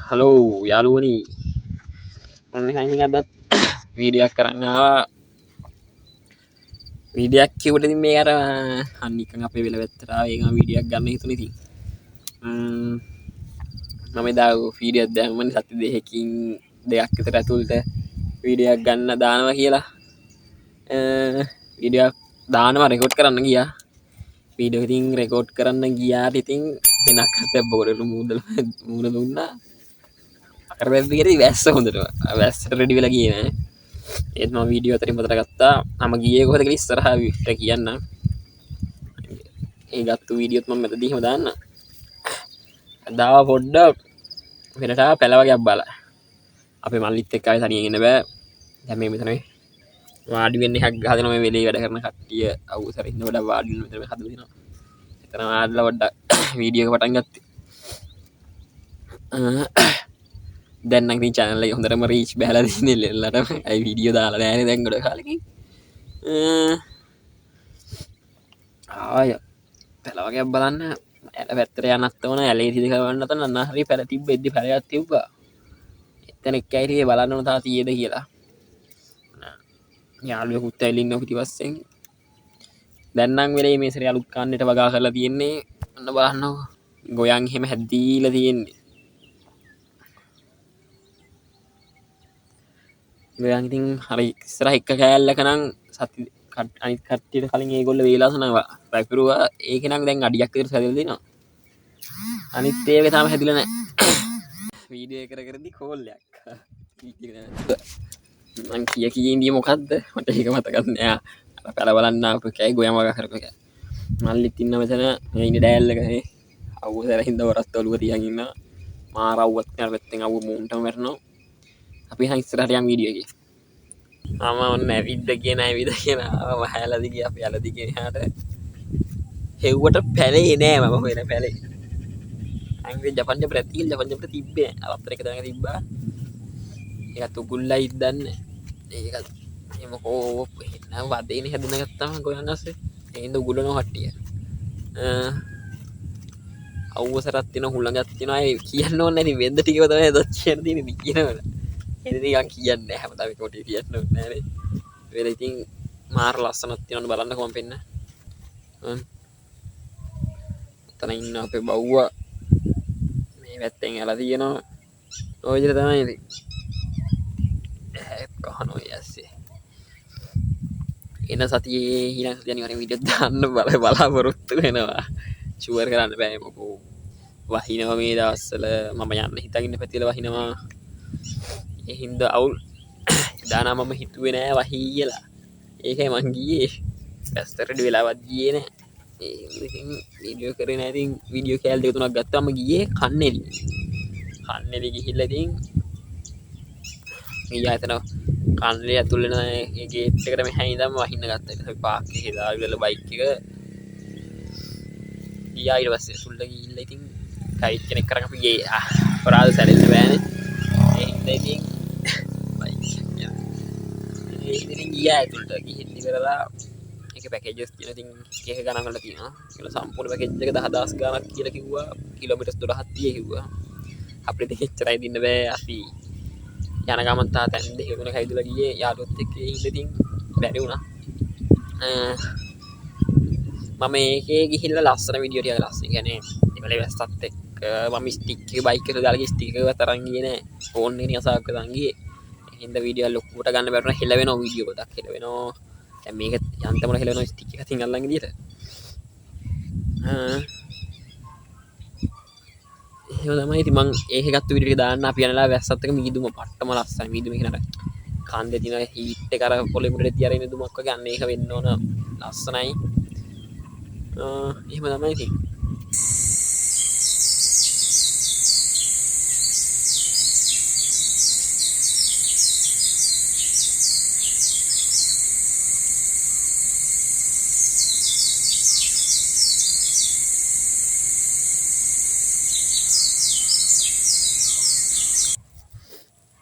Hello යාළුවනි ඔන්න ඉතින් අදත් වීඩියෝක් කරන්න ආවා වීඩියෝක් කිව්වට ඉතින් මේ අර අනිකන් අපේ වෙල වැත්තට ආවා ඒක වීඩියෝක් ගන්න හිතුනේ ඉතින් මම එදා වීඩියෝක් දැම්මනේ සති දෙකකින් දෙකක් විතර ඇතුළත වීඩියෝක් ගන්න දානවා කියලා වීඩියෝක් දානවා රෙකෝඩ් කරන්න ගියා වීඩියෝ ඉතින් රෙකෝඩ් කරන්න ගියාට ඉතින් එනක් හතක් බෝරට මූණ දුන්නා අරබැබ්බිකට වැස්ස හොඳට වැස්සට රෙඩි වෙලා ගියේ නෑ ඒත් මම වීඩියෝ අතරින් පතර ගත්තා මම ගියේ කොහෙද කියලා ඉස්සරහා විතර කියන්න ඒ ගත්තු වීඩියෝත් මම මෙතනදී එහෙම දාන්න දාව පොඩ්ඩක් වෙනට පැල වගේක් බලලා අපේ මල්ලිත් එක්ක ආයේ තනියෙන් ඉන්න බෑ දැන් මේ මෙතන වාඩි වෙන්න එකක් ගහගෙන මේ වෙලේ වැඩ කරන කට්ටිය අවුසර ඉන්න වඩා වාඩි වෙන්න මෙතන හදලා දෙනවා එතන ආදලා පොඩ්ඩක් වීඩියෝ එක පටන් ගත්තේ දැන් නම් ඉතින් channel එක හොඳටම reach බහලා තියෙන්නේ ලෙල්ලටම අයි වීඩියෝ දාලා නැහැ දැන් ගොඩ කාලෙකින් ආය පැල වගේක් බලන්න ඇල පැත්තට යන්නත් ඕන ඇලේ තියද කරවන්නත් නන්න හරි පැල තිබ්බ එද්දි පැලයක් තිබ්බා එතන එක්කයි ඉතින් බලන්න ඕන තා තියෙද කියලා යාළුවෙකුත් ඇවිල්ලා ඉන්නවා පිටිපස්සෙන් දැන් නම් වෙලේ මේ සැරේ අලුත් කන්නේට වගා කරලා තියෙන්නේ ඔන්න බලන්නකෝ ගොයන් එහෙම හැදීලා තියෙන්නේ ගොයන් ඉතින් හරි ඉස්සරහ එක කෑල්ලක නම් සති අනිත් කට්ටියට කලින් ඒගොල්ලෝ වේලාසනවා පැපිරුවා ඒක නම් දැන් අඩියක් විතර සැදලා දෙනවා අනිත් ඒවා තාම හැදිලා නැහැ වීඩියෝ කර කරදී කෝල්ලයක් මං කිය ඉන්දිය මොකද්ද මට ඒක මතකත් නෑ අර පැල බලන්න ආපු එකයි ගොයම් වගා කරපු එක මල්ලිත් ඉන්න මෙතන මේ ඉන්නේ ඩෑල්ලක නේ අවුව සැරින්ද වරත් ඔලුව තියන් ඉන්නවා මාර අවුවත් යන පැත්තෙන් අවුව මූන්ටම වැටෙනවා අපි හන් ඉස්සරහට යම් වීඩියෝ එකේ මම ඔන්න ඇවිද්ද කියන ආව හැලදි ගියා අපි ඇලදි ගියාට හෙව්වට පැලේ නෑ මම හොයන පැලේ අංග්‍රේ ජපන් ජපට තිබ්බේ අවතර එක තැනක තිබ්බා ඒකත් උගුල්ලයි දන්නේ ඒකත් එමකෝ එන්න වදේනේ හැදුන ගත්තම ගොයන් අස්සේ ඒඳ උගුලනෝ කට්ටිය අවුවසරත් තියෙන හුළඟක් තියෙනවා ඒ කියන්න ඕනේ නැති වෙද්ද ටිකව තමයි දොස් කියන තියෙන්නේ කියනවල එදිනිකන් කියන්නේ හැමදාම කොටි කියන්න ඕනේ නෑනේ වෙල ඉතින් මාර ලස්සනක් තියෙනවා බලන්නකො මම පෙන්න තන ඉන්න අපේ බව්වා මේ පැත්තෙන් ඇලා තියෙනවා ඔය විදිහට තමයි ඉතින් කහනෝ යස්සේ එන සතියේ ඊළඟ සතිය අනිවාර්යෙන් වීඩියෝ දාන්න බලාපොරොත්තු වෙනවා ෂුවර් කරන්න බෑ මොකෝ වහිනවා මේ දවස්වල මම යන්න හිතාගෙන පැතිල වහිනවා ඒ හින්දා අවුල් දානා මම හිතුවේ නෑ වහී කියලා ඒකයි මං ගියේ පැස්තරට වෙලාවත් ගියේ නෑ ඒ ඉතින් වීඩියෝ කරේ නෑ ඉතින් වීඩියෝ කෑල් දෙක තුනක් ගත්තාම ගියේ කන්නේලි ගිහිල්ලා ඉතින් ගියා එතන කන්නේලි ඇතුළේ නෑ ඒ ගේට් එකට මෙහා ඉඳන් වහින්න ගත්තා ඊට පස්සේ පාක් එකේ දාවිලා බයික් එක ගියා ඊට පස්සේ සුල්ල ගිහිල්ලා ඉතින් කයිට් කෙනෙක් කරන් අපි ගියේ අපරාධ සැලෙන්න බෑනේ ඒ හින්දා ඉතින් බයික් එක ඉතින් ගියා ඇතුළට ගිහින් ඉවරලා ඒක පැකේජස් තියෙන ඉතින් ඒක ගණන් කරලා තියෙනවා ඒක සම්පූර්ණ පැකේජ් එක 10000 ගාණක් කියලා කිව්වා කිලෝමීටර්ස් 12ක් තියේ කිව්වා අපිට එච්චරයි දෙන්න බෑ අපි යන ගමන් තා තැන් දෙක තුනක ඇවිදලා ගියේ යාළුවොත් එක්ක ඒ හින්දා ඉතින් බැරි වුණා මම ඒකේ ගිහිල්ලා ලස්සන වීඩියෝ ටිකක් ලස්සන කියන්නේ ඒවලේ වැස්සත් එක්ක මම ස්ටික් එක බයික් එකට දාලා ස්ටික් එක තරන් ගියේ නෑ ෆෝන් එකේ නියසාවක් දාන් ගියේ ඒ හින්දා වීඩියෝ ලොකුට ගන්න බැරුණා හෙල වෙනවා වීඩියෝ එකක් හෙල වෙනවා දැන් මේක යන්තම හෙල වෙනවා ස්ටික් එක තින් අල්ලන් ගියට එහෙම තමයි ඉතින් මං ඒක ගත්ත වීඩියෝ එක දාන්න අපි යනලා වැස්සත් එක මීදුම පට්ටම ලස්සනයි මීදුම කියනට කන්දේ තියෙන හීට් එක අර පොලේ මුඩේ තියාගෙන ඉන්න දුමක් වගේ අන්න ඒක වෙන්න ඕන ලස්සනයි එහෙම තමයි ඉතින්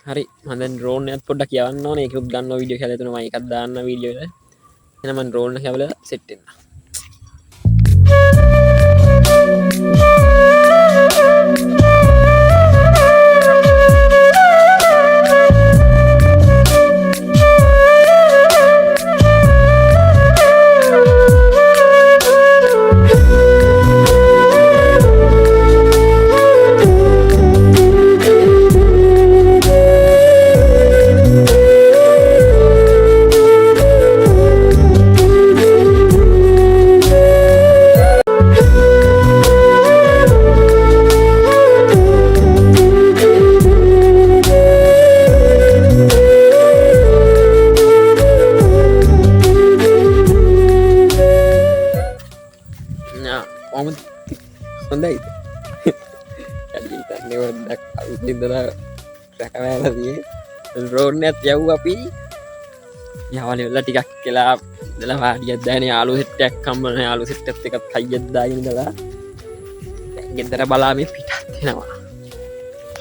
හරි මම දැන් ඩ්‍රෝන් එකත් පොඩ්ඩක් යවන්න ඕනේ ඒකත් ගන්න වීඩියෝ කියලා දෙනවා මම එකක් දාන්න වීඩියෝ එක එහෙනම් මම ඩ්‍රෝන් එක යවලා සෙට් වෙන්න ඉඳලා රැකවැලදී ඩ්‍රෝන් එකත් යව්වා අපි යාළුවෝ වෙලා ටිකක් කියලා ඉඳලා වාඩියක් දාගෙන යාළුවෝ සෙට් එකක් හම්බුනා යාළුවෝ සෙට් එකත් කයියක් දාගෙන ඉඳලා ගෙදර බලා මේ පිටත් වෙනවා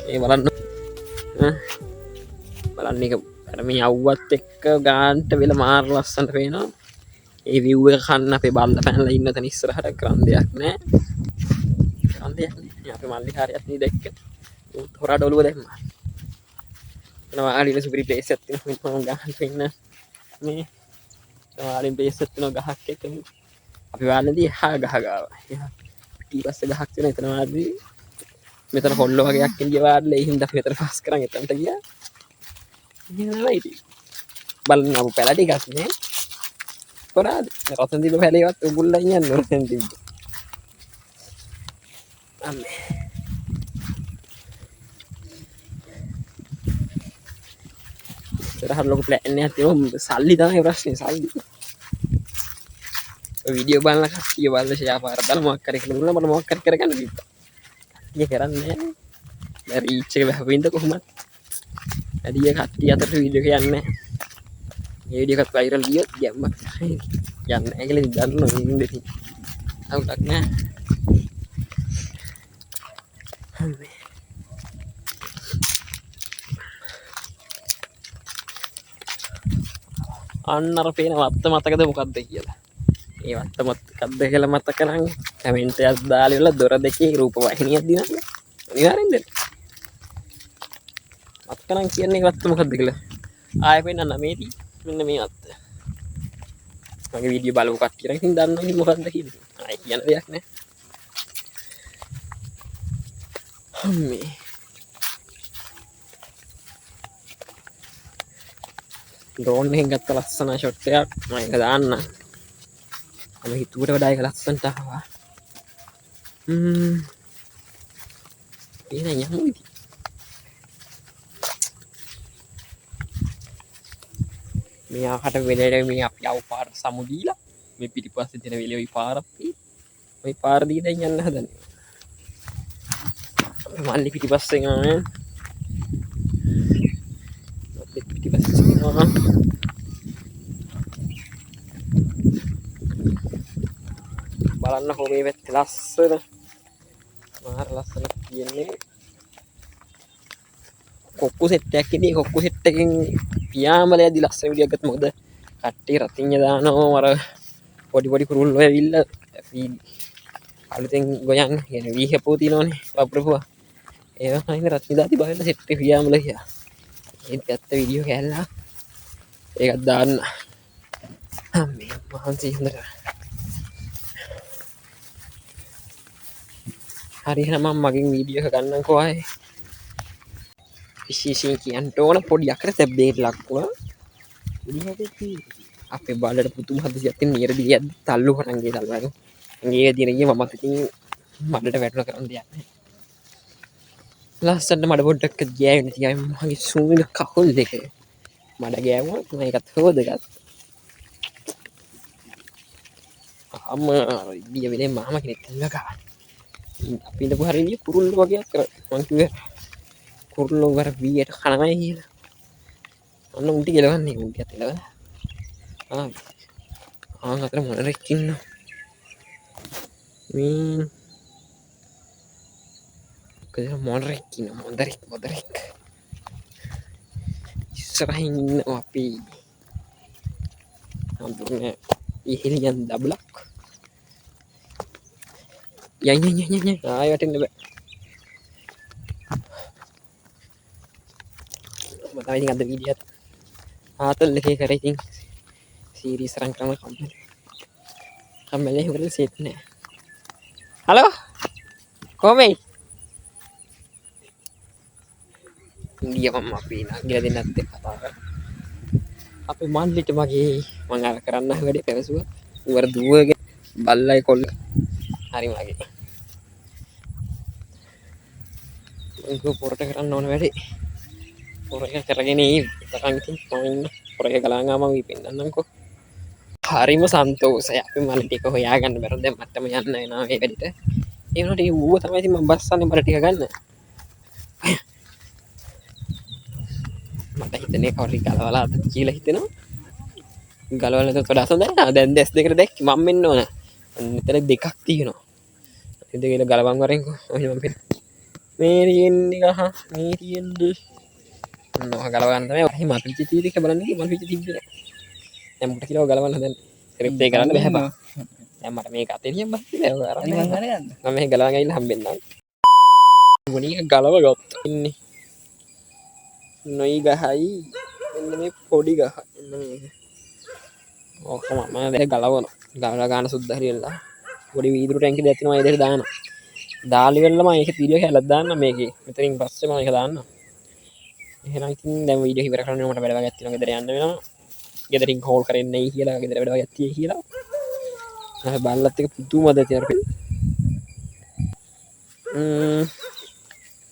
මේ බලන්න බලන්න එක අර මේ අවුවත් එක්ක ගාන්ට වෙලා මාර ලස්සනට පේනවා ඒ view එක කන්න අපේ බල්ල පැනලා ඉන්න තැන ඉස්සරහට කරන්දයක් නෑ කරන්දයක් නෑ අපේ මල්ලි කාර්යයක් නේ දැක්ක උත් හොරාට ඔළුව දැම්මා එනවා ආලිල සුපිරි ප්ලේස් එකක් තියෙනවා මම ගහන්න ඉන්න මේ ආලින් ප්ලේස් එකක් තියෙනවා ගහක් එක්ක අපි වාලේදී හා ගහ ගාව ඊපස්සේ ගහක් තියෙනවා එතන වාදී මෙතන කොල්ල වගේක් ඉඳිය වාඩිලා ඒ හින්දා මෙතන පාස් කරන් එතනට ගියා එහෙමයි ඉතින් බලන්න අපු පැල ටිකක් නේ කොරාද රතන් දීප පැලේවත් උගුල්ලා යන්නේ රතන් දීප අම්මේ ඉතරහ ලොකු ප්ලෑන් එකක් තියෙනවා සල්ලි තමයි ප්‍රශ්නේ සල්ලි වීඩියෝ බලන කට්ටිය බලලා ෂෙයා පාර දාලා මොකක් කරේ කියලා දුන්නා මම මොකක් කරගන්න කිව්වා ඊය කරන්නේ නැහැ රීච් එක වැහුවින්ද කොහොමද ඇඩිය කට්ටිය අතට වීඩියෝ එක යන්නේ මේ වීඩියෝ එකත් වයිරල් ගියොත් ගැම්මක් යන්නේ නැහැ කියලා දන්නවා ඉතින් දෙතින් අවුලක් නැහැ අන්න අර පේන වත්ත මතකද මොකද්ද කියලා ඒ වත්ත මතකද කියලා මතක කරන් කමෙන්ට් එකක් දාලා ඉවරලා දොර දෙකේ රූප වාහිනියක් දිනන්න අනිවාර්යෙන් දෙන්න මතක නම් කියන්නේ වත්ත මොකද්ද කියලා ආයෙ පෙන්නන්න මේටි මෙන්න මේ වත්ත මගේ වීඩියෝ බලව කට්ටිය නම් ඉතින් දන්නවා ඉතින් මොකද්ද කියලා ආයෙ කියන දෙයක් නැහැ අම්මේ ඩ්‍රෝන් එකෙන් ගත්ත ලස්සන ෂොට් එකක් මම ඒක දාන්න මම හිතුවට වඩා ඒක ලස්සනට ආවා එහෙනම් යමු ඉතින් මේ ආහට වෙලෙට මේ අපි ආව පාර සමුදීලා මේ පිටිපස්සේ තියෙන වෙලේ ওই පාර ওই පාර දී දැන් යන්න හදන්නේ මල්ලි පිටිපස්සේ යනවා පිටිපස්සේ යනවා බලන්න කොහේ වෙත් ලස්සන මාර ලස්සන කියන්නේ කොක්කු සෙට් එකක් ඉදී කොක්කු සෙට් එකෙන් පියාඹලයේදී ලස්සන වීඩියෝ එකක් ගත්තා මොකද කට්ටිය රතිඤ්ඤ දානවා අර පොඩි පොඩි කුරුල්ලෝ ඇවිල්ලා අලුතෙන් ගොයන් කියන්නේ වීහපෝ තියනවනේ වප්‍රපුවා ඒවා කයින් රතිඤ්ඤ දාති බලන්න සෙට් එක පියාඹල ගියා ඒත් ගත්ත වීඩියෝ කැල්ලා ඒකත් දාන්න අම්මේ මහන්සි හොඳට හරි එහෙනම් මම මගෙන් වීඩියෝ එක ගන්නම්කෝ ආයේ විශේෂයෙන් කියන්න ඕන පොඩි අකර සැබ්බේට ලක් වුණා අපේ බාලට පුතුම හදිසියක් තියෙන නියරදී යද්දි තල්ලු කරන් ගියේ තල්ලු ගේ දිනේ මම ඉතින් මඩට වැටුණා කරන් දෙයක් නැහැ ලස්සනට මඩ පොඩ්ඩක් ගෑවෙන තියයි මගේ සූමින කකුල් දෙක මඩ ගෑවුවා මම ඒකත් හොදගත්තා අම්මා ඉතින් වෙලේ මාමා කෙනෙක් ඉල්ලගා අපි ඉඳපු හරිය කුරුල්ල වගේ කර මං කිව්වේ කුරුල්ල වර වීයට කනමයි කියලා අන්න උන්ටි ගලවන්නේ උන්ටිත් එලවලා අතර මොනරෙක් ඉන්නවා මේ කද මොනරෙක් ඉන්නවා මොදරෙක් ඉස්සරහින් ඉන්නවා අපි අඳුරනේ ඉහෙලියන් දබලක් යන් ආයෙ වැටෙන්න බෑ මම තමයි ඉතින් අද වීඩියෝත් ආතල් එකේ කරේ ඉතින් සීරීස් රන් කරන කම්මලේ හොරල සෙට් නෑ හලෝ කොමෙයි ඉන්දියා මම අපි නංගිලා දෙන්නත් එක්ක කතා කරා අපේ මල්ලිට මගේ මම අර කරන්න වැඩේ පැවසුවා උවර දුවගේ බල්ලයි කොල්ල හරි මගේ මම පොරට කරන්න ඕන වැඩේ පොර එක කරගෙන තරන් ඉතින් මම ඉන්න පොර එක ගලංගා මම පෙන්නන්නම්කෝ හරිම සන්තෝෂයි අපි මල් ටික හොයාගන්න බැරුව දැන් මට්ටම යන්න වෙනවා මේ වැඩේට ඒ වුණාට ඌව තමයි ඉතින් මම බස්සන්නේ මල ටික ගන්න මට හිතන්නේ කවුරු ගලවලා අද කියලා හිතෙනවා. ගලවලා තොට අසඳ දැන් දැස් දෙකට දැක් මම වෙන්න ඕන. මෙතන දෙකක් තියෙනවා. ඒ දෙක ගලවන් වරෙන්කෝ. මේ තියෙන්නේ ගහ මේ තියෙන්නේ නෝ ගලව ගන්න තමයි. වහි මල් පිච්ච තියෙදි කියලා බලන්නේ මල් පිච්ච තිබ්බේ නෑ. දැන් මුට කියලා ගලවන්න හදන්නේ. ස්ක්‍රිප්ට් එක කරන්න බෑ බා. දැන් මට මේක අතේ තියන් බස් කියලා අරන් මම ගන්න. මම මේ ගලවන් ගිහින් හම්බෙන්නම්. මොණික ගලව ගත්තා. ඉන්නේ. නොයි ගහයි මෙන්න මේ පොඩි ගහ. මෙන්න මේක. ඕක මම දැන් ගලවනවා. ගලවලා ගන්න සුද්ධ හරියලා. පොඩි වීදුරු ටැංකිය දැක් තියෙනවා ඒ දෙක දානවා. දාලි වෙලම මේක වීඩියෝ එක හැලක් දාන්න මේකේ. මෙතනින් පස්සේ මම ඒක දාන්න. එහෙනම් ඉතින් දැන් වීඩියෝ ඉවර කරන්න මට වැඩ වගයක් තියෙනවා. ගෙදර යන්න වෙනවා. ගෙදරින් කෝල් කරන්නේ නැයි කියලා ගෙදර වැඩ වගයක් තියෙයි කියලා. අහ බල්ලත් එක පුදුමද තියරපෙ.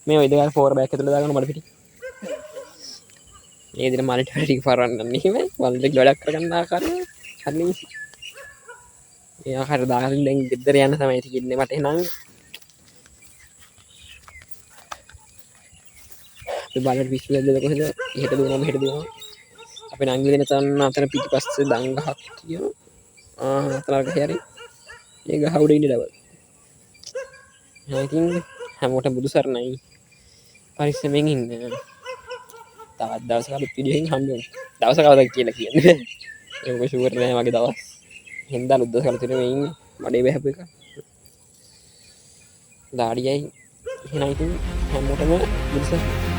මේ ඔය දෙක ෆෝර් බෑක් ඇතුළේ දාගන්න මඩ පිටි. මේ විදිහට මල්ටි ටික පරවන්න නෙමෙයි. වලට ගොඩක් කරගන්න ආකාරය හරියි. මේ ආකාරය දාගෙන දැන් ගෙදර යන්න තමයි තියෙන්නේ මට එහෙනම්. අපි බලන්න පිස්සු දෙද කොහෙද? එහෙට දුවනවා මෙහෙට දුවනවා. අපේ නංගි දෙන තන අතර පිටිපස්සේ දන් ගහක් තියෙනවා. අතන ගහරි. මේ ගහ උඩ ඉන්නේ ඩබල්. ඉතින් හැමෝටම බුදු සරණයි. පරිස්සමෙන් ඉන්න. තවත් දවසක අපි වීඩියෝ එකකින් හම්බ වෙමු. දවස කවදද කියලා කියන්නේ. ඒක ෂුවර් නෑ මගේ දවස්. හින්දා උද්දස් කරලා තියෙන මේ ඉන්නේ. මඩේ බහැපු එක. දාඩියයි එහෙනම් ඉතින් හැමෝටම බුදු සරණයි.